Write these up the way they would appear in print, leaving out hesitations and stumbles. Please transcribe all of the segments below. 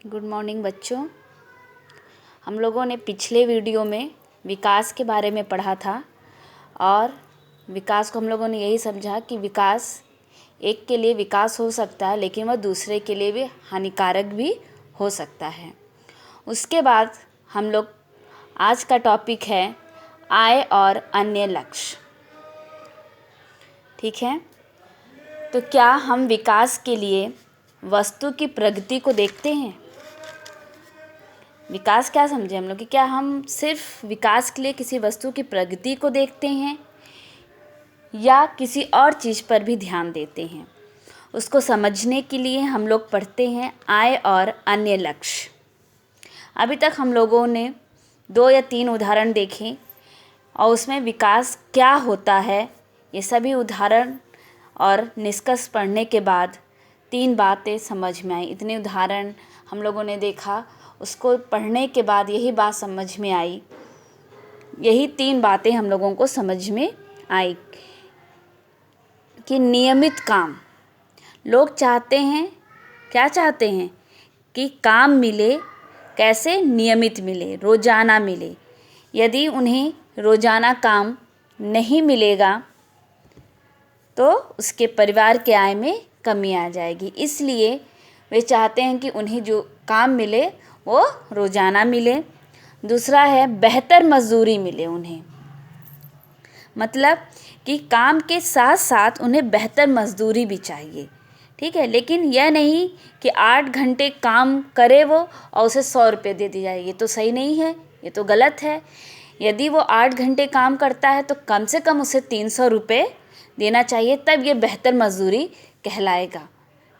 Good morning बच्चों। हम लोगों ने पिछले वीडियो में विकास के बारे में पढ़ा था और विकास को हम लोगों ने यही समझा कि विकास एक के लिए विकास हो सकता है लेकिन वह दूसरे के लिए भी हानिकारक भी हो सकता है। उसके बाद हम लोग आज का टॉपिक है आय और अन्य लक्ष्य। ठीक है, तो क्या हम विकास के लिए वस्तु की प्रगति को देखते हैं? विकास क्या समझे हम लोग कि क्या हम सिर्फ विकास के लिए किसी वस्तु की प्रगति को देखते हैं या किसी और चीज़ पर भी ध्यान देते हैं? उसको समझने के लिए हम लोग पढ़ते हैं आय और अन्य लक्ष्य। अभी तक हम लोगों ने 2 या 3 उदाहरण देखे और उसमें विकास क्या होता है ये सभी उदाहरण और निष्कर्ष पढ़ने के बाद 3 बातें समझ में आई। इतने उदाहरण हम लोगों ने देखा, उसको पढ़ने के बाद यही बात समझ में आई, यही 3 बातें हम लोगों को समझ में आई कि नियमित काम लोग चाहते हैं। क्या चाहते हैं? कि काम मिले। कैसे? नियमित मिले, रोज़ाना मिले। यदि उन्हें रोज़ाना काम नहीं मिलेगा तो उसके परिवार के आय में कमी आ जाएगी। इसलिए वे चाहते हैं कि उन्हें जो काम मिले वो रोज़ाना मिले। दूसरा है बेहतर मजदूरी मिले उन्हें, मतलब कि काम के साथ साथ उन्हें बेहतर मजदूरी भी चाहिए। ठीक है, लेकिन यह नहीं कि 8 घंटे काम करे वो और उसे 100 रुपये दे दी जाए। ये तो सही नहीं है, ये तो गलत है। यदि वो 8 घंटे काम करता है तो कम से कम उसे 300 रुपये देना चाहिए, तब ये बेहतर मजदूरी कहलाएगा।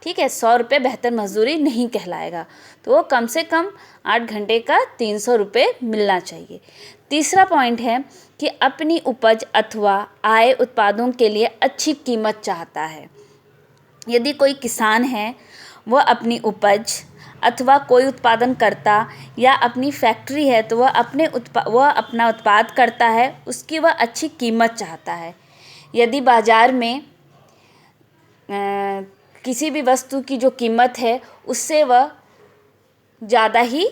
ठीक है, 100 रुपये बेहतर मजदूरी नहीं कहलाएगा, तो वो कम से कम 8 घंटे का 300 रुपये मिलना चाहिए। तीसरा पॉइंट है कि अपनी उपज अथवा आय उत्पादों के लिए अच्छी कीमत चाहता है। यदि कोई किसान है, वह अपनी उपज अथवा कोई उत्पादन करता या अपनी फैक्ट्री है तो वह अपना उत्पाद करता है, उसकी वह अच्छी कीमत चाहता है। यदि बाज़ार में किसी भी वस्तु की जो कीमत है उससे वह ज़्यादा ही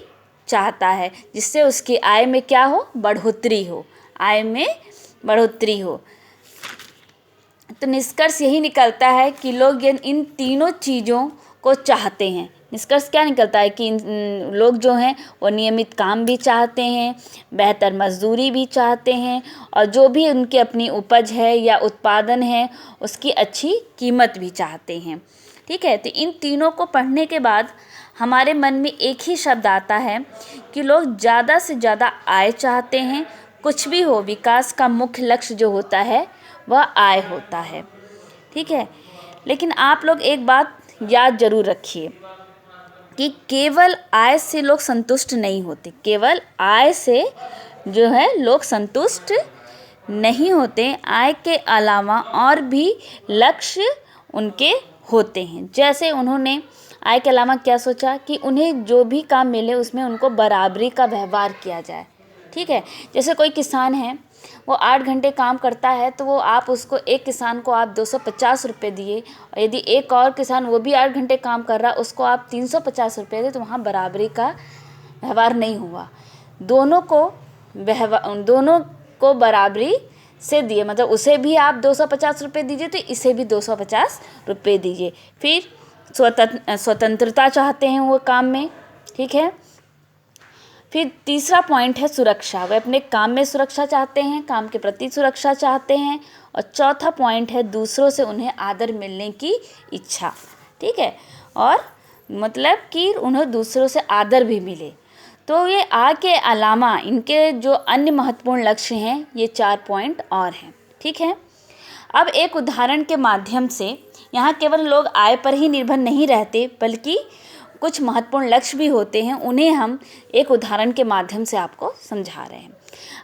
चाहता है, जिससे उसकी आय में क्या हो? बढ़ोतरी हो, आय में बढ़ोतरी हो। तो निष्कर्ष यही निकलता है कि लोग इन तीनों चीज़ों को चाहते हैं। निष्कर्ष क्या निकलता है कि लोग जो हैं वो नियमित काम भी चाहते हैं, बेहतर मजदूरी भी चाहते हैं और जो भी उनकी अपनी उपज है या उत्पादन है उसकी अच्छी कीमत भी चाहते हैं। ठीक है, तो इन तीनों को पढ़ने के बाद हमारे मन में एक ही शब्द आता है कि लोग ज़्यादा से ज़्यादा आय चाहते हैं। कुछ भी हो, विकास का मुख्य लक्ष्य जो होता है वह आय होता है। ठीक है, लेकिन आप लोग एक बात याद जरूर रखिए कि केवल आय से लोग संतुष्ट नहीं होते। केवल आय से जो है लोग संतुष्ट नहीं होते, आय के अलावा और भी लक्ष्य उनके होते हैं। जैसे उन्होंने आय के अलावा क्या सोचा कि उन्हें जो भी काम मिले उसमें उनको बराबरी का व्यवहार किया जाए। ठीक है, जैसे कोई किसान है, वो 8 घंटे काम करता है तो वो एक किसान को आप 250 रुपये दिए और यदि एक और किसान वो भी 8 घंटे काम कर रहा है उसको आप 350 रुपये दे, तो वहाँ बराबरी का व्यवहार नहीं हुआ। दोनों को बराबरी से दिए, मतलब उसे भी आप 250 रुपये दीजिए तो इसे भी 250 रुपये दीजिए। फिर स्वतंत्रता चाहते हैं वो काम में। ठीक है, फिर तीसरा पॉइंट है सुरक्षा। वे अपने काम में सुरक्षा चाहते हैं, काम के प्रति सुरक्षा चाहते हैं। और चौथा पॉइंट है दूसरों से उन्हें आदर मिलने की इच्छा। ठीक है, और मतलब कि उन्हें दूसरों से आदर भी मिले। तो ये आय के अलावा इनके जो अन्य महत्वपूर्ण लक्ष्य हैं, ये 4 पॉइंट और हैं। ठीक है, अब एक उदाहरण के माध्यम से यहाँ केवल लोग आय पर ही निर्भर नहीं रहते बल्कि कुछ महत्वपूर्ण लक्ष्य भी होते हैं, उन्हें हम एक उदाहरण के माध्यम से आपको समझा रहे हैं।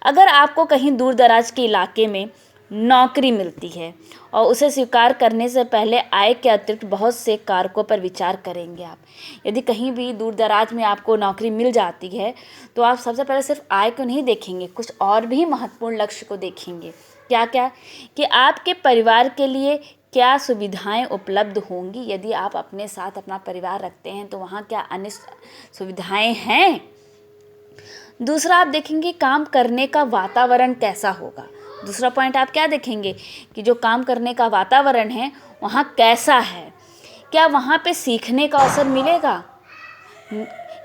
अगर आपको कहीं दूर दराज के इलाके में नौकरी मिलती है और उसे स्वीकार करने से पहले आय के अतिरिक्त बहुत से कारकों पर विचार करेंगे आप। यदि कहीं भी दूर दराज में आपको नौकरी मिल जाती है तो आप सबसे पहले सिर्फ आय को नहीं देखेंगे, कुछ और भी महत्वपूर्ण लक्ष्य को देखेंगे। क्या क्या? कि आपके परिवार के लिए क्या सुविधाएं उपलब्ध होंगी? यदि आप अपने साथ अपना परिवार रखते हैं तो वहाँ क्या अन्य सुविधाएं हैं? दूसरा आप देखेंगे काम करने का वातावरण कैसा होगा। दूसरा पॉइंट आप क्या देखेंगे कि जो काम करने का वातावरण है वहाँ कैसा है, क्या वहाँ पे सीखने का अवसर मिलेगा।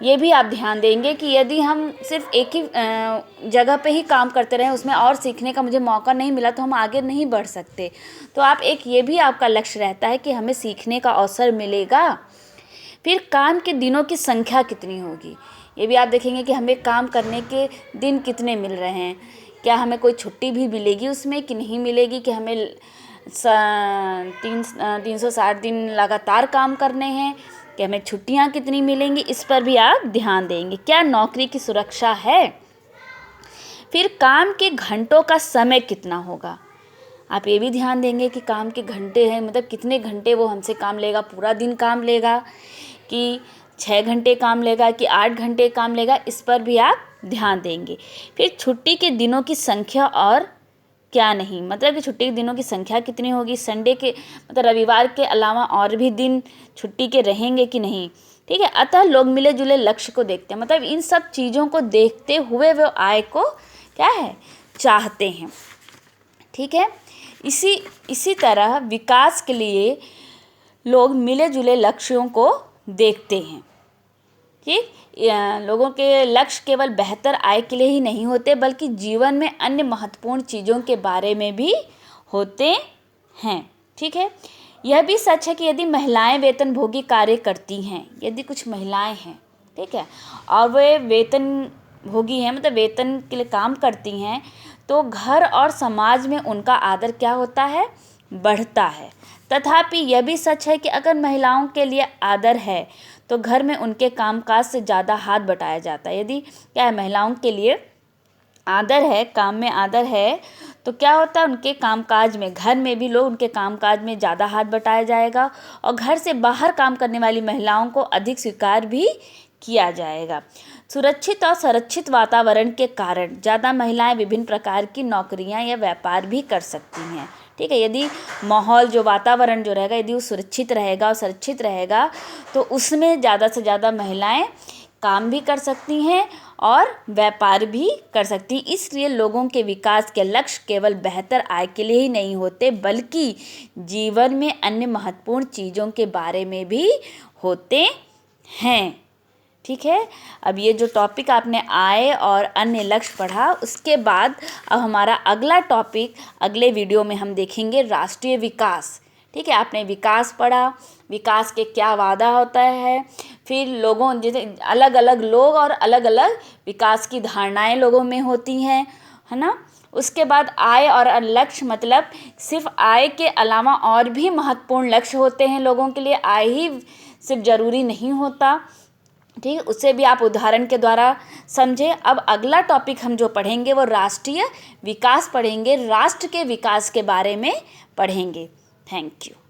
ये भी आप ध्यान देंगे कि यदि हम सिर्फ एक ही जगह पे ही काम करते रहें, उसमें और सीखने का मुझे मौका नहीं मिला तो हम आगे नहीं बढ़ सकते। तो आप एक ये भी आपका लक्ष्य रहता है कि हमें सीखने का अवसर मिलेगा। फिर काम के दिनों की संख्या कितनी होगी, ये भी आप देखेंगे कि हमें काम करने के दिन कितने मिल रहे हैं, क्या हमें कोई छुट्टी भी मिलेगी उसमें कि नहीं मिलेगी, कि हमें 360 दिन लगातार काम करने हैं, कि हमें छुट्टियां कितनी मिलेंगी, इस पर भी आप ध्यान देंगे। क्या नौकरी की सुरक्षा है। फिर काम के घंटों का समय कितना होगा, आप ये भी ध्यान देंगे कि काम के घंटे हैं, मतलब कितने घंटे वो हमसे काम लेगा, पूरा दिन काम लेगा कि 6 घंटे काम लेगा कि 8 घंटे काम लेगा, इस पर भी आप ध्यान देंगे। फिर छुट्टी के दिनों की संख्या और क्या नहीं, मतलब कि छुट्टी के दिनों की संख्या कितनी होगी, संडे के मतलब रविवार के अलावा और भी दिन छुट्टी के रहेंगे कि नहीं। ठीक है, अतः लोग मिले जुले लक्ष्य को देखते हैं, मतलब इन सब चीज़ों को देखते हुए वो आय को क्या है चाहते हैं। ठीक है, इसी तरह विकास के लिए लोग मिले जुले लक्ष्यों को देखते हैं कि लोगों के लक्ष्य केवल बेहतर आय के लिए ही नहीं होते, बल्कि जीवन में अन्य महत्वपूर्ण चीज़ों के बारे में भी होते हैं। ठीक है, यह भी सच है कि यदि महिलाएं वेतनभोगी कार्य करती हैं, यदि कुछ महिलाएं हैं, ठीक है, और वे वेतनभोगी हैं, मतलब वेतन के लिए काम करती हैं, तो घर और समाज में उनका आदर क्या होता है, बढ़ता है। तथापि यह भी सच है कि अगर महिलाओं के लिए आदर है तो घर में उनके कामकाज से ज़्यादा हाथ बटाया जाता है। यदि क्या है महिलाओं के लिए आदर है, काम में आदर है, तो क्या होता है उनके कामकाज में, घर में भी लोग उनके कामकाज में ज़्यादा हाथ बटाया जाएगा और घर से बाहर काम करने वाली महिलाओं को अधिक स्वीकार भी किया जाएगा। सुरक्षित और संरक्षित वातावरण के कारण ज़्यादा महिलाएं विभिन्न प्रकार की नौकरियां या व्यापार भी कर सकती हैं। ठीक है, यदि माहौल जो वातावरण जो रहेगा, यदि वो सुरक्षित रहेगा और संरक्षित रहेगा तो उसमें ज़्यादा से ज़्यादा महिलाएं काम भी कर सकती हैं और व्यापार भी कर सकती हैं। इसलिए लोगों के विकास के लक्ष्य केवल बेहतर आय के लिए ही नहीं होते, बल्कि जीवन में अन्य महत्वपूर्ण चीज़ों के बारे में भी होते हैं। ठीक है, अब ये जो टॉपिक आपने आय और अन्य लक्ष्य पढ़ा, उसके बाद अब हमारा अगला टॉपिक अगले वीडियो में हम देखेंगे राष्ट्रीय विकास। ठीक है, आपने विकास पढ़ा, विकास के क्या वादा होता है, फिर लोगों जैसे अलग अलग लोग और अलग अलग विकास की धारणाएं लोगों में होती हैं, है ना। उसके बाद आय और लक्ष्य, मतलब सिर्फ आय के अलावा और भी महत्वपूर्ण लक्ष्य होते हैं लोगों के लिए, आय ही सिर्फ ज़रूरी नहीं होता। ठीक है, उससे भी आप उदाहरण के द्वारा समझें। अब अगला टॉपिक हम जो पढ़ेंगे वो राष्ट्रीय विकास पढ़ेंगे, राष्ट्र के विकास के बारे में पढ़ेंगे। Thank you.